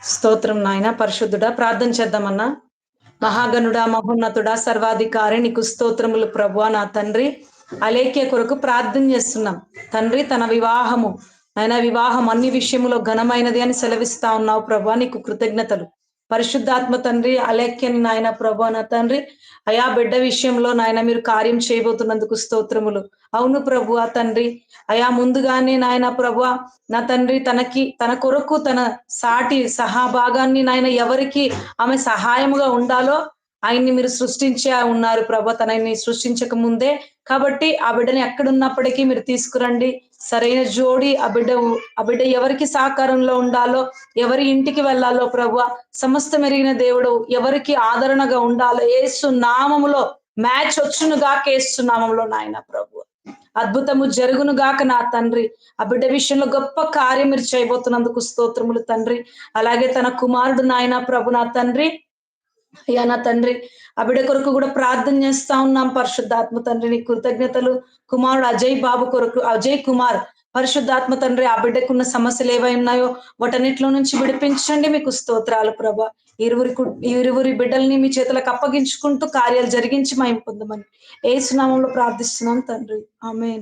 స్తోత్రం నాయన. పరిశుద్ధుడా, ప్రార్థన చేద్దామన్నా. మహాగణుడా, మహోన్నతుడా, సర్వాధికారి నీకు స్తోత్రములు ప్రభువా. నా తండ్రి అలేఖ్య కొరకు ప్రార్థన చేస్తున్నాం తండ్రి. తన వివాహము ఆయన వివాహం అన్ని విషయములో ఘనమైనది అని సెలవిస్తా ఉన్నావు ప్రభువా. నీకు కృతజ్ఞతలు. పరిశుద్ధాత్మ తండ్రి అలేఖ్యని నాయన ప్రభువా. నా తండ్రి అయా బిడ్డ విషయంలో నాయన మీరు కార్యం చేయబోతున్నందుకు స్తోత్రములు. అవును ప్రభువా తండ్రి. అయా ముందుగానే నాయన ప్రభువా నా తండ్రి తన కొరకు తన సాటి సహాభాగాన్ని నాయన ఎవరికి ఆమె సహాయముగా ఉండాలో ఆయన్ని మీరు సృష్టించే ఉన్నారు ప్రభా. తనని సృష్టించక ముందే కాబట్టి ఆ బిడ్డని ఎక్కడున్నప్పటికీ మీరు తీసుకురండి. సరైన జోడి ఆ బిడ్డ ఎవరికి సహకారంలో ఉండాలో, ఎవరి ఇంటికి వెళ్ళాలో ప్రభువా, సమస్తం ఎరిగిన దేవుడు ఎవరికి ఆదరణగా ఉండాలో యేసు నామములో మ్యాచ్ వచ్చును గాక. యేసు నామములో నాయన ప్రభు అద్భుతము జరుగును గాక నా తండ్రి. ఆ బిడ్డ విషయంలో గొప్ప కార్యం మీరు చేయబోతున్నందుకు స్తోత్రములు తండ్రి. అలాగే తన కుమారుడు నాయన ప్రభు నా తండ్రి అయ్యా నా తండ్రి ఆ బిడ్డ కొరకు కూడా ప్రార్థన చేస్తా ఉన్నాం పరిశుద్ధాత్మ తండ్రి. నీ కృతజ్ఞతలు. కుమారుడు అజయ్ బాబు కొరకు, అజయ్ కుమార్ పరిశుద్ధాత్మ తండ్రి ఆ బిడ్డకున్న సమస్యలు ఏవై ఉన్నాయో వాటన్నిటిలో నుంచి విడిపించండి. మీకు స్తోత్రాలు ప్రభా. ఇరువురి బిడ్డల్ని మీ చేతులకు అప్పగించుకుంటూ కార్యాలు జరిగించి మేము పొందమని యేసు నామములో ప్రార్థిస్తున్నాం తండ్రి. ఆమేన్.